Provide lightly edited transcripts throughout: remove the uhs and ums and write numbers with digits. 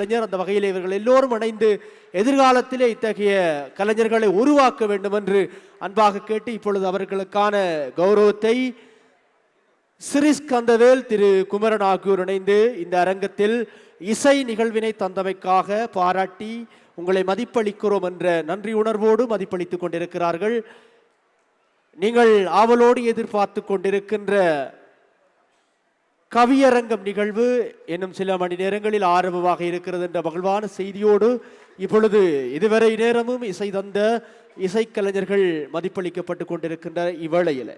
கலைஞர். அந்த வகையில் இவர்கள் எல்லோரும் இணைந்து எதிர்காலத்திலே இத்தகைய கலைஞர்களை உருவாக்க வேண்டும் என்று அன்பாக கேட்டு இப்பொழுது அவர்களுக்கான கௌரவத்தை சிறிஸ் கந்தவேல், திரு குமரன் ஆகியோர் இணைந்து இந்த அரங்கத்தில் இசை நிகழ்வினை தந்தமைக்காக பாராட்டி உங்களை மதிப்பளிக்கிறோம் என்ற நன்றி உணர்வோடு மதிப்பளித்துக் கொண்டிருக்கிறார்கள். நீங்கள் ஆவலோடு எதிர்பார்த்து கொண்டிருக்கின்ற கவியரங்கம் நிகழ்வு இன்னும் சில மணி நேரங்களில் ஆரம்பமாக இருக்கிறது என்ற மகிழ்வான செய்தியோடு இப்பொழுது இதுவரை நேரமும் இசை தந்த இசைக்கலைஞர்கள் மதிப்பளிக்கப்பட்டு கொண்டிருக்கின்ற இவ்வேளையில்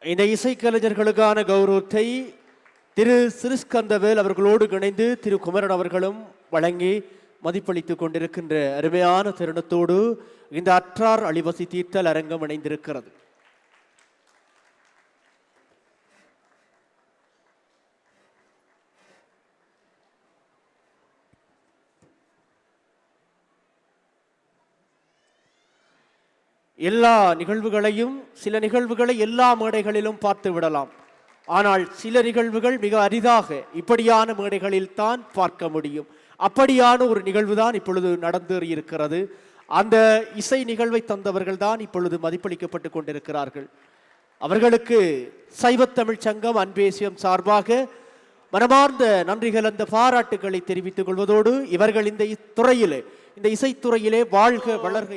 இந்த இசைக்கலைஞர்களுக்கான கௌரவத்தை திரு சிறிஸ்கந்தவேல் அவர்களோடு இணைந்து திரு குமரன் அவர்களும் வழங்கி மதிப்பளித்துக் கொண்டிருக்கின்ற அருமையான தருணத்தோடு இந்த அற்றார் அழிவசி தீர்த்தல் அரங்கம் இணைந்திருக்கிறது. எல்லா நிகழ்வுகளையும் சில நிகழ்வுகளை எல்லா மேடைகளிலும் பார்த்து விடலாம். ஆனால் சில நிகழ்வுகள் மிக அரிதாக இப்படியான மேடைகளில் தான் பார்க்க முடியும். அப்படியான ஒரு நிகழ்வு தான் இப்பொழுது நடந்தேறியிருக்கிறது. அந்த இசை நிகழ்வை தந்தவர்கள் தான் இப்பொழுது மதிப்பளிக்கப்பட்டு கொண்டிருக்கிறார்கள். அவர்களுக்கு சைவத்தமிழ் சங்கம் அன்பேசியம் சார்பாக மனமார்ந்த நன்றி கலந்த பாராட்டுக்களை தெரிவித்துக் கொள்வதோடு இவர்கள் இந்த துறையிலே இந்த இசைத்துறையிலே வாழ்க வளர்க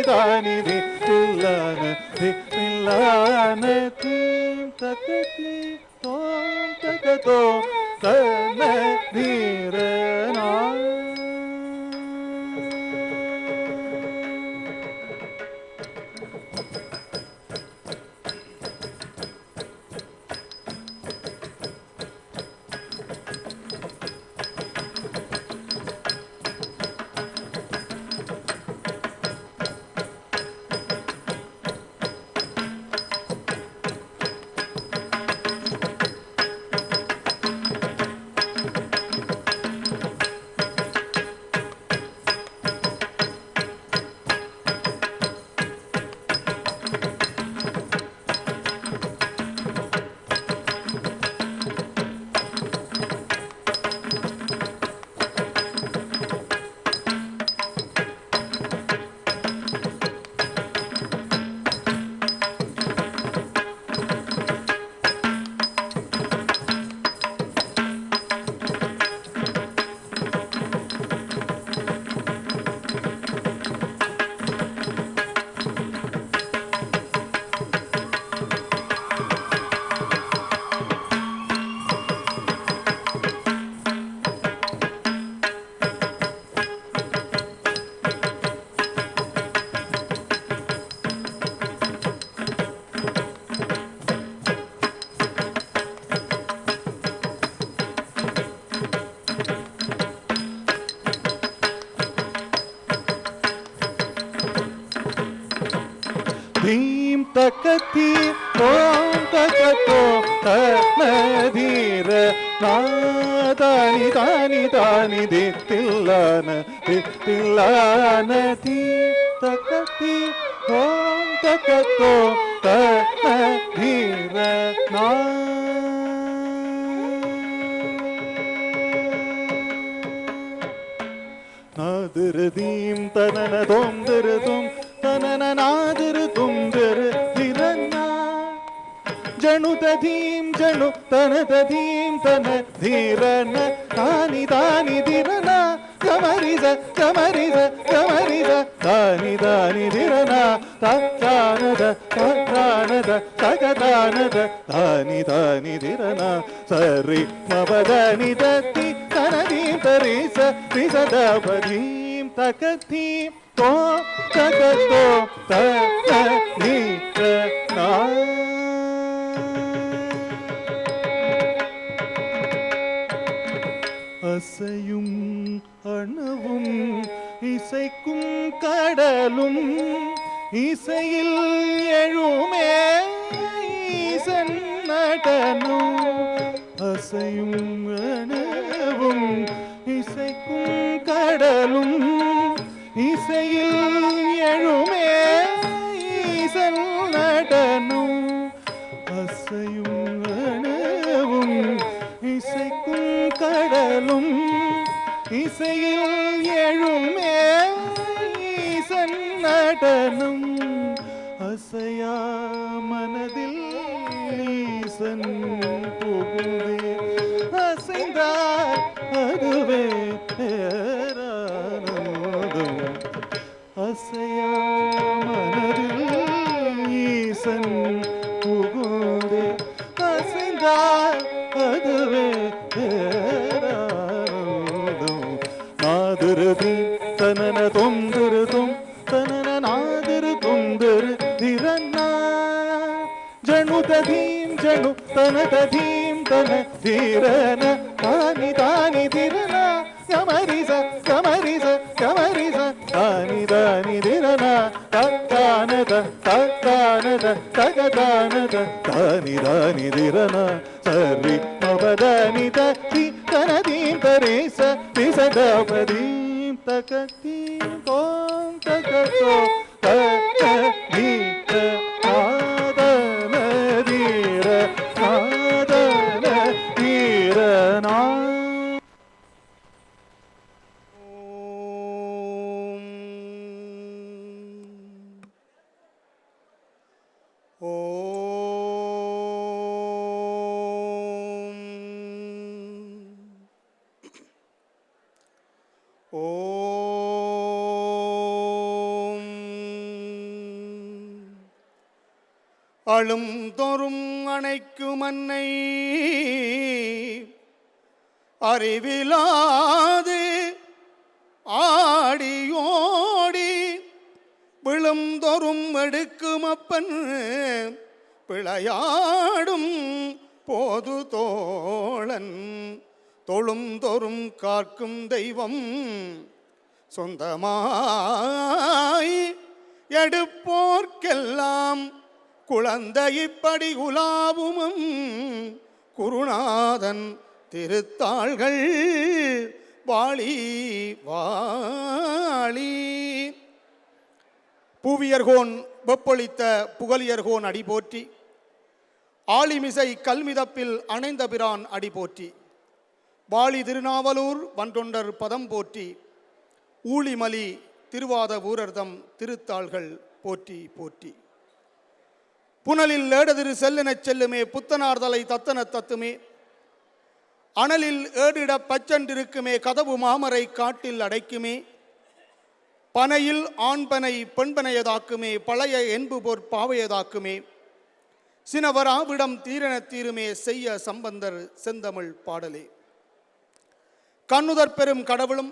தானி தி தில்லான தி தில்லான தீம் தகதி தோம் தகதோ தன தீரனா. தீம் தக்கத்தி தோம் தக்கத்தோ தீர நாதானி தானி தானி தித்தில்லான தித்தில்லான தீம் தக்கத்தி தோம் தக்கத்தோ தீர நா. நாதிருதீம் தனன தோம் திருதும் தனன நாதிரு துந்திரு திரன்னா ஜனுததீம் ஜனு தனததீம் தன தீரன தானி தானி திரன கமரிச கமரிச கமரிச தானி தானி திரன தானத தானத தகதானத தானி தானி திரன சரி மபதனி தத்தி தனதீம் தரிச ரிசதபதீம் தகதீம் தோ தகதோ தீரனா. அசையும் அணுவும் இசைக்கும் கடலும் இசையில் எழுமே ஈசன் நடனம். அசையும் அணுவும் இசைக்கும் கடலும் இசையில் எழுமே ஈசன் நடனம். அசையும் அணுவும் இசைக்கும் கடலும் இசையில் எழுமே ஈசன் நடனம். அசையா மனதில் ஈசன் புகுந்தே அசைந்தார் அதுவே பேரானந்தம். அசையா மனதில் ஈசன் புகுந்தே அசைந்தார் அதுவே பேரானந்தம். நாதிருதி தனன தொந்திருதும் தனன நாதிரு தொந்திரு திரன்னா ஜனுததீம் ஜனு தனததீம் தன தீரன தானி தானி திரன கமரிச கமரிச கமரிச தானி தானி திரன தானத தானத தகதானத தானி தானி திரன சரி மபதனி தத்தி தனதீம் தரேச விசதபதீம் தகதீம் தோம் தகதோ தீர நாதன தீர நாதன தீரனா. ஓம் அழும் தோறும் அணைக்கும் அன்னை அறிவிலாது ஆடியோடி விழுந்தொரும் எடுக்கும் அப்பன் பிழையாடும் போது தோழன் தொழும் தோறும் காக்கும் தெய்வம் சொந்தமாய் எடுப்போர்க்கெல்லாம் குழந்தை இப்படி உலாவும் குருநாதன் திருத்தாள்கள் வாழி வாழி. பூவியர்கோன் வெப்பொழித்த புகழியர்கோன் அடி போற்றி, ஆளிமிசை கல்மிதப்பில் அணைந்த பிரான் அடி போற்றி, வாழி திருநாவலூர் வன்றொண்டர் பதம் போற்றி, ஊழிமலி திருவாத ஊரர்தம் திருத்தாள்கள் போற்றி போற்றி. புனலில் ஏடதிரு செல்லெனச் செல்லுமே புத்தனார்தலை தத்தன தத்துமே, அனலில் ஏடிட பச்சென்றிருக்குமே கதவு மாமரை காட்டில் அடைக்குமே, பனையில் ஆண்பனை பெண்பனையதாக்குமே பழைய என்பு போர் பாவையதாக்குமே, சினவராவிடம் தீரென தீருமே செய்ய சம்பந்தர் செந்தமிழ் பாடலே. கண்ணுதற் பெரும் கடவுளும்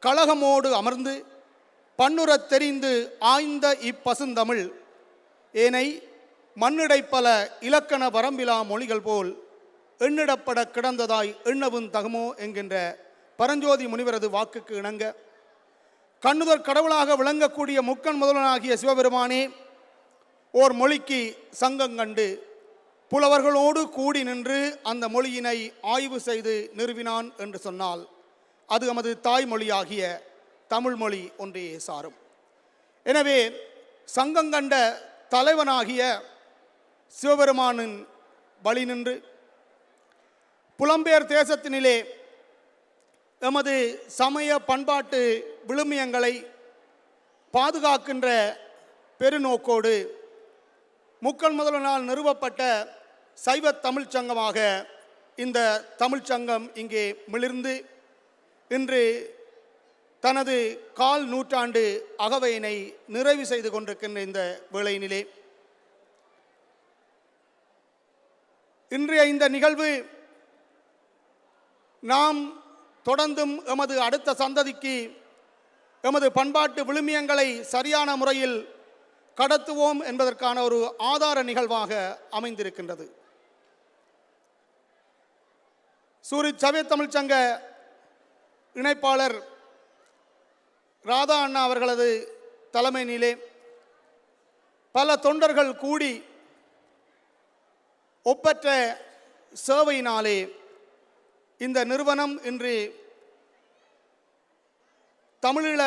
கழகமோடு அமர்ந்து பன்னுறத் தெரிந்து ஆய்ந்த இப்பசுந்தமிழ் ஏனை மண்ணிடைப்பல இலக்கண வரம்பிலா மொழிகள் போல் எண்ணிடப்பட கிடந்ததாய் எண்ணவும் தகுமோ என்கின்ற பரஞ்சோதி முனிவரது வாக்குக்கு இணங்க, கண்ணுதற் கடவுளாக விளங்கக்கூடிய முக்கன் முதல்வனாகிய சிவபெருமானே ஓர் மொழிக்கு சங்கங்கண்டு புலவர்களோடு கூடி நின்று அந்த மொழியினை ஆய்வு செய்து நிறுவினான் என்று சொன்னால் அது நமது தாய்மொழியாகிய தமிழ்மொழி ஒன்றையே சாரும். எனவே சங்கங்கண்ட தலைவனாகிய சிவபெருமானின் வழி நின்று புலம்பெயர் தேசத்தினிலே எமது சமய பண்பாட்டு விழுமியங்களை பாதுகாக்கின்ற பெருநோக்கோடு முக்கன் முதல்வனால் நிறுவப்பட்ட சைவ தமிழ்ச்சங்கமாக இந்த தமிழ்ச்சங்கம் இங்கே மிளிர்ந்து இன்று தனது கால் நூற்றாண்டு அகவையினை நிறைவு செய்து கொண்டிருக்கின்ற இந்த வேளையினிலே இன்றைய இந்த நிகழ்வு நாம் தொடர்ந்தும் எமது அடுத்த சந்ததிக்கு எமது பண்பாட்டு விழுமியங்களை சரியான முறையில் கடத்துவோம் என்பதற்கான ஒரு ஆதார நிகழ்வாக அமைந்திருக்கின்றது. சூரிச் சமய தமிழ்ச்சங்க இணைப்பாளர் ராதா அண்ணா அவர்களது தலைமையிலே பல தொண்டர்கள் கூடி ஒப்பற்ற சேவையினாலே இந்த நிறுவனம் இன்று தமிழீழ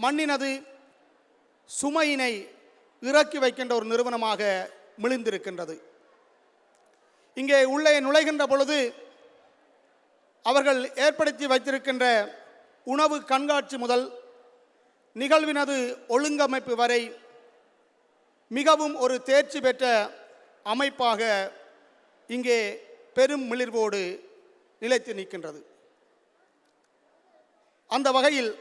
மண்ணினது சுமையினை இறக்கி வைக்கின்ற ஒரு நிறுவனமாக மிளிர்ந்திருக்கின்றது. இங்கே உள்ளே நுழைகின்ற பொழுது அவர்கள் ஏற்படுத்தி வைத்திருக்கின்ற உணவு கண்காட்சி முதல் நிகழ்வினது ஒழுங்கமைப்பு வரை மிகவும் ஒரு தேர்ச்சி பெற்ற அமைப்பாக இங்கே பெரும் மிளிர்வோடு நிலைத்து நிற்கின்றது. அந்த வகையில்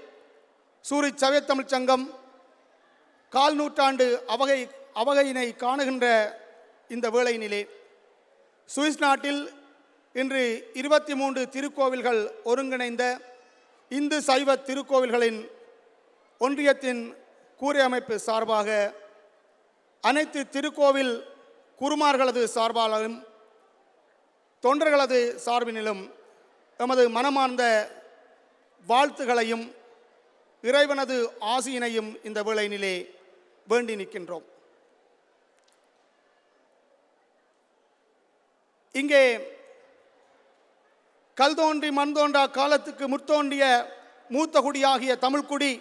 சூரிச் சமய தமிழ்ச்சங்கம் கால் நூற்றாண்டு அவகையினை காணுகின்ற இந்த வேளையினிலே சுவிஸ் நாட்டில் இன்று 23 திருக்கோவில்கள் ஒருங்கிணைந்த இந்து சைவ திருக்கோவில்களின் ஒன்றியத்தின் கூரையமைப்பு சார்பாக அனைத்து திருக்கோவில் குருமார்களது சார்பாலும் தொண்டர்களது சார்பினிலும் எமது மனமார்ந்த வாழ்த்துகளையும் இறைவனது ஆசியினையும் இந்த வேளையினிலே வேண்டி நிற்கின்றோம். இங்கே கல் தோன்றி மண் தோன்றா காலத்துக்கு முற்தோன்றிய மூத்த குடியாகிய தமிழ்குடி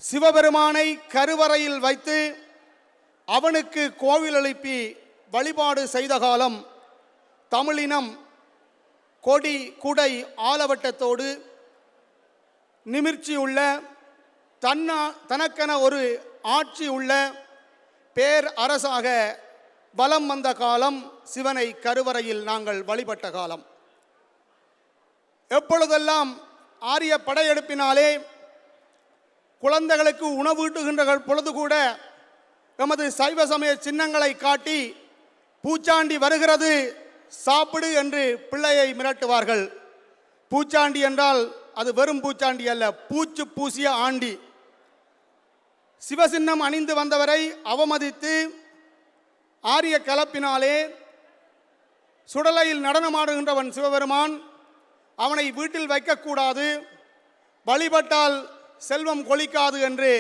சிவபெருமானை கருவறையில் வைத்து அவனுக்கு கோவில் எழுப்பி வழிபாடு செய்த காலம் தமிழினம் கொடி குடை ஆலவட்டத்தோடு நிமிர்ச்சியுள்ள தனக்கென ஒரு ஆட்சி உள்ள பேர் அரசாக வலம் வந்த காலம் சிவனை கருவறையில் நாங்கள் வழிபட்ட காலம். எப்பொழுதெல்லாம் ஆரிய படையெடுப்பினாலே குழந்தைகளுக்கு உணவூட்டுகின்ற பொழுது கூட எமது சைவ சமய சின்னங்களை காட்டி பூச்சாண்டி வருகிறது சாப்பிடு என்று பிள்ளையை மிரட்டுவார்கள். பூச்சாண்டி என்றால் அது வெறும் பூச்சாண்டி அல்ல, பூச்சு பூசிய ஆண்டி. சிவசின்னம் அணிந்து வந்தவரை அவமதித்து ஆரிய கலப்பினாலே சுடலையில் நடனமாடுகின்றவன் சிவபெருமான். அவனை வீட்டில் வைக்கக்கூடாது, வழிபட்டால் செல்வம் கொளிக்காது என்று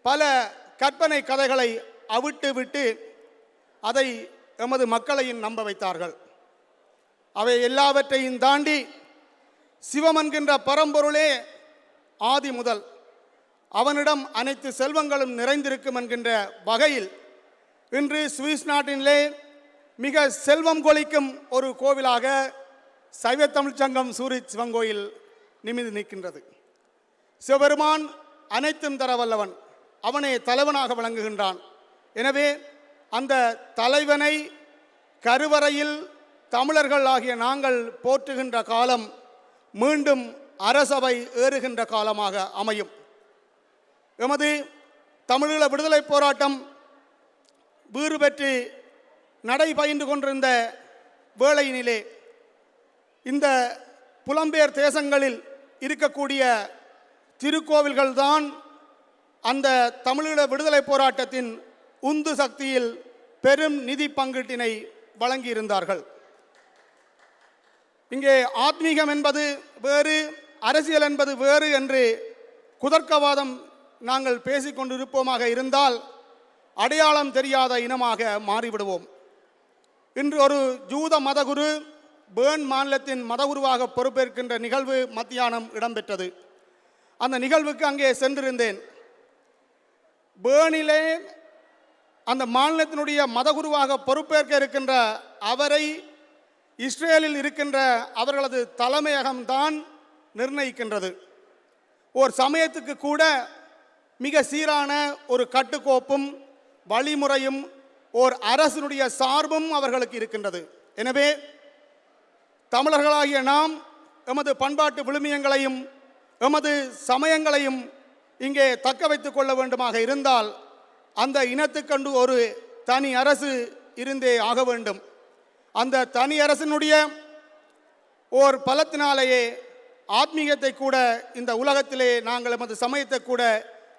பல கற்பனை கதைகளை அவிட்டு விட்டு அதை எமது மக்களையும் நம்ப வைத்தார்கள். அவை எல்லாவற்றையும் தாண்டி சிவம் என்கின்ற பரம்பொருளே ஆதி முதல் அவனிடம் அனைத்து செல்வங்களும் நிறைந்திருக்கும் என்கின்ற வகையில் இன்று சுவிஸ் நாட்டிலே மிக செல்வம் கொளிக்கும் ஒரு கோவிலாக சைவ தமிழ்ச் சங்கம் சூரிச் சிவங்கோயில் நிமிர்ந்து நிற்கின்றது. சிவபெருமான் அனைத்தும் தர வல்லவன், அவனே தலைவனாக விளங்குகின்றான். எனவே அந்த தலைவனை கருவறையில் தமிழர்கள் ஆகிய நாங்கள் போற்றுகின்ற காலம் மீண்டும் அரசவை ஏறுகின்ற காலமாக அமையும். எமது தமிழீழ விடுதலை போராட்டம் வீறு பெற்று நடைபயின்று கொண்டிருந்த வேளையினிலே இந்த புலம்பெயர் தேசங்களில் இருக்கக்கூடிய திருக்கோவில்கள்தான் அந்த தமிழீழ விடுதலை போராட்டத்தின் உந்து சக்தியில் பெரும் நிதி பங்கீட்டினை வழங்கியிருந்தார்கள். இங்கே ஆத்மீகம் என்பது வேறு, அரசியல் என்பது வேறு என்று குதர்க்கவாதம் நாங்கள் பேசிக்கொண்டிருப்போமாக இருந்தால் அடையாளம் தெரியாத இனமாக மாறிவிடுவோம். இன்று ஒரு ஜூத மதகுரு பேர்ன் மாநிலத்தின் மதகுருவாக பொறுப்பேற்கின்ற நிகழ்வு மத்தியானம் இடம்பெற்றது. அந்த நிகழ்வுக்கு அங்கே சென்றிருந்தேன். பேர்னிலே அந்த மாநிலத்தினுடைய மதகுருவாக பொறுப்பேற்க இருக்கின்ற அவரை இஸ்ரேலில் இருக்கின்ற அவர்களது தலைமையகம்தான் நிர்ணயிக்கின்றது. ஓர் சமயத்துக்கு கூட மிக சீரான ஒரு கட்டுக்கோப்பும் வழிமுறையும் ஓர் அரசினுடைய சார்பும் அவர்களுக்கு இருக்கின்றது. எனவே தமிழர்களாகிய நாம் எமது பண்பாட்டு விழுமியங்களையும் எமது சமயங்களையும் இங்கே தக்க வைத்துக் கொள்ள வேண்டுமாக இருந்தால் அந்த இனத்துக்கண்டு ஒரு தனி அரசு இருந்தே ஆக வேண்டும். அந்த தனி அரசினுடைய ஓர் பலத்தினாலேயே ஆத்மீகத்தை கூட இந்த உலகத்திலே நாங்கள் எமது சமயத்தை கூட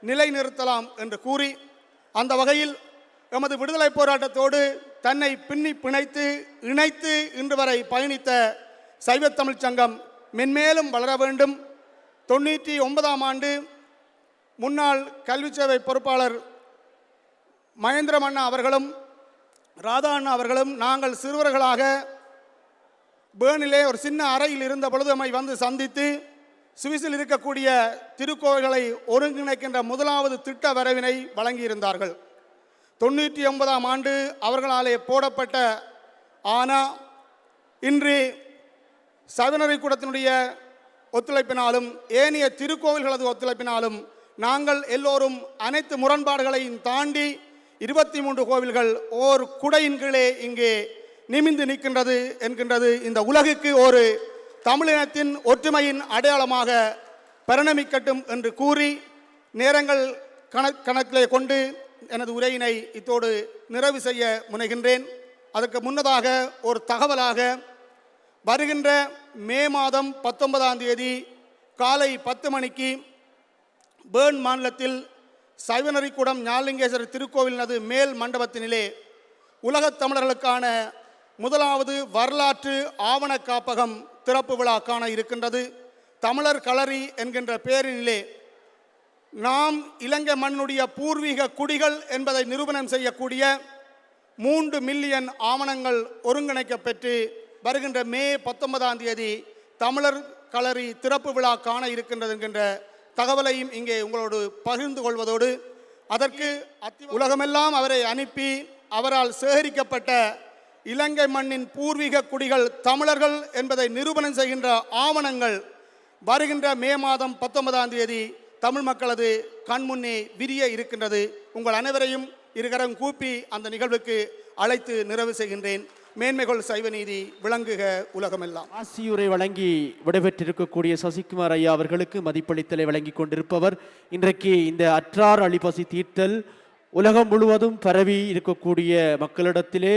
நிலைநிறுத்தலாம் என்று கூறி, அந்த வகையில் எமது விடுதலை போராட்டத்தோடு தன்னை பின்னி பிணைத்து இணைத்து இன்று வரை பயணித்த சைவ தமிழ்ச் சங்கம் மென்மேலும் வளர வேண்டும். 99ஆம் ஆண்டு முன்னாள் கல்வி சேவை பொறுப்பாளர் மகேந்திரம் அண்ணா அவர்களும் ராதா அண்ணா அவர்களும் நாங்கள் சிறுவர்களாக பேர்னிலே ஒரு சின்ன அறையில் இருந்த பொழுது நம்மை வந்து சந்தித்து சுவிஸில் இருக்கக்கூடிய திருக்கோவில்களை ஒருங்கிணைக்கின்ற முதலாவது திட்ட வரைவினை வழங்கியிருந்தார்கள். 99ஆம் ஆண்டு அவர்களாலே போடப்பட்ட ஆனா இன்று சைவநெறி கூடத்தினுடைய ஒத்துழைப்பினாலும் ஏனைய திருக்கோவில்களது ஒத்துழைப்பினாலும் நாங்கள் எல்லோரும் அனைத்து முரண்பாடுகளையும் தாண்டி 23 கோவில்கள் ஓர் குடையின் கீழே இங்கே நிமிர்ந்து நிற்கின்றது என்கின்றது இந்த உலகுக்கு ஒரு தமிழினத்தின் ஒற்றுமையின் அடையாளமாக பரிணமிக்கட்டும் என்று கூறி நேரங்கள் கணக்கிலே கொண்டு எனது உரையினை இத்தோடு நிறைவு செய்ய முனைகின்றேன். அதற்கு முன்னதாக ஒரு தகவலாக, வருகின்ற மே மாதம் 19ஆம் தேதி காலை 10 மணிக்கு பேர்ன் மாநிலத்தில் சைவநெறிக்கூடம் ஞானலிங்கேஸ்வரர் திருக்கோவிலினது மேல் மண்டபத்தினிலே உலகத் தமிழர்களுக்கான முதலாவது வரலாற்று ஆவண காப்பகம் திறப்பு விழா காண இருக்கின்றது. தமிழர் களரி என்கின்ற பெயரினிலே நாம் இலங்கை மண்ணுடைய பூர்வீக குடிகள் என்பதை நிரூபணம் செய்யக்கூடிய 3 மில்லியன் ஆவணங்கள் ஒருங்கிணைக்கப்பெற்று வருகின்ற மே 19ஆம் தேதி தமிழர் களரி திறப்பு விழா காண இருக்கின்றது என்கின்ற தகவலையும் இங்கே உங்களோடு பகிர்ந்து கொள்வதோடு, அதற்கு உலகமெல்லாம் அவரை அனுப்பி அவரால் சேகரிக்கப்பட்ட இலங்கை மண்ணின் பூர்வீக குடிகள் தமிழர்கள் என்பதை நிரூபணம் செய்கின்ற ஆவணங்கள் வருகின்ற மே மாதம் 19ஆம் தேதி தமிழ் மக்களது கண்முன்னே விரிய இருக்கின்றது. உங்கள் அனைவரையும் இருகரம் கூப்பி அந்த நிகழ்வுக்கு அழைத்து நிறைவு செய்கின்றேன். மேன்மைகள் சைவநீதி விளங்குக உலகமெல்லாம். ஆசியுரை வழங்கி விடைபெற்றிருக்கக்கூடிய சசிகுமார் ஐயா அவர்களுக்கு மதிப்பளித்தலை வழங்கி கொண்டிருப்பவர். இன்றைக்கு இந்த அற்றார் அழிப்பசி தீர்த்தல் உலகம் முழுவதும் பரவி இருக்கக்கூடிய மக்களிடத்திலே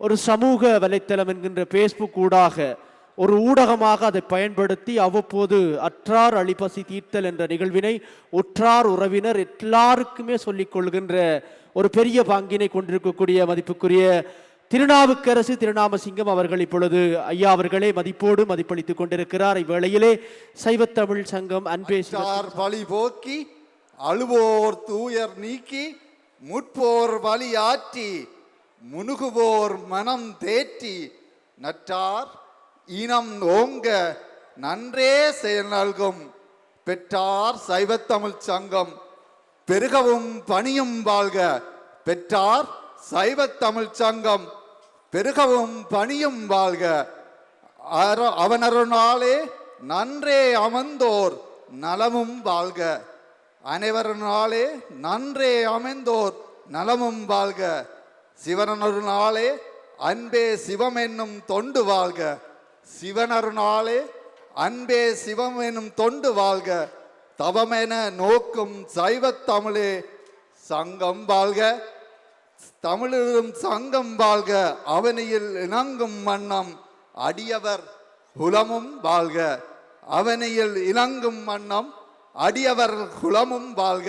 ஒரு சமூக வலைத்தளம் என்கின்ற ஃபேஸ்புக் ஊடாக ஒரு ஊடகமாக அதை பயன்படுத்தி அவ்வப்போது அற்றார் அழிப்பசி தீர்த்தல் என்ற நிகழ்வினை உற்றார் உறவினர் எல்லாருக்குமே சொல்லிக் கொள்கின்ற ஒரு பெரிய பங்கினை கொண்டிருக்கக்கூடிய மதிப்புக்குரிய திருநாவுக்கரசு திருநாமசிங்கம் அவர்கள் இப்பொழுது ஐயா அவர்களே மதிப்போடு மதிப்பளித்துக் கொண்டிருக்கிறார். இவ்வேளையிலே சைவத்தமிழ் சங்கம் அன்பே பழி போக்கி அழுவோர் தூயர் நீக்கி முற்போர் வழி ஆற்றி முனுகுவோர் மனம் தேற்றி நற்றார் இனம் ஓங்க நன்றே செயல் நல்கும் பெற்றார் சைவத்தமிழ் சங்கம் பெருகவும் பணியும் வாழ்க. பெற்றார் சைவத்தமிழ் சங்கம் பெருகவும் பணியும் வாழ்க. அவனருனாலே நன்றே அமர்ந்தோர் நலமும் வாழ்க. அனைவருனாலே நன்றே அமைந்தோர் நலமும் வாழ்க. சிவனருனாலே அன்பே சிவம் என்னும் தொண்டு வாழ்க. சிவனருனாலே அன்பே சிவம் என்னும் தொண்டு வாழ்க. தவமென நோக்கும் சைவத்தமிழே சங்கம் வாழ்க. தமிழும் சங்கம் வாழ்க. அவனியில் இணங்கும் வண்ணம் அடியவர் குலமும் வாழ்க. அவனியில் இணங்கும் வண்ணம் அடியவர் குலமும் வாழ்க.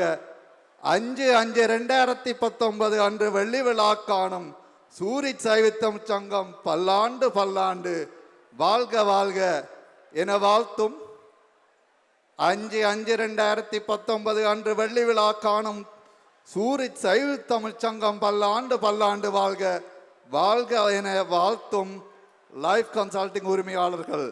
5/5/2019 அன்று வெள்ளி விழா காணும் சூரி சைவத்தம் சங்கம் பல்லாண்டு பல்லாண்டு வாழ்க வாழ்க என வாழ்த்தும். 5/5/2019 அன்று வெள்ளி விழா காணும் சூரி சைவத்தமிழ் சங்கம் பல்லாண்டு பல்லாண்டு வாழ்க வாழ்க என வாழ்த்தும் லைஃப் கன்சல்டிங் உரிமையாளர்கள்.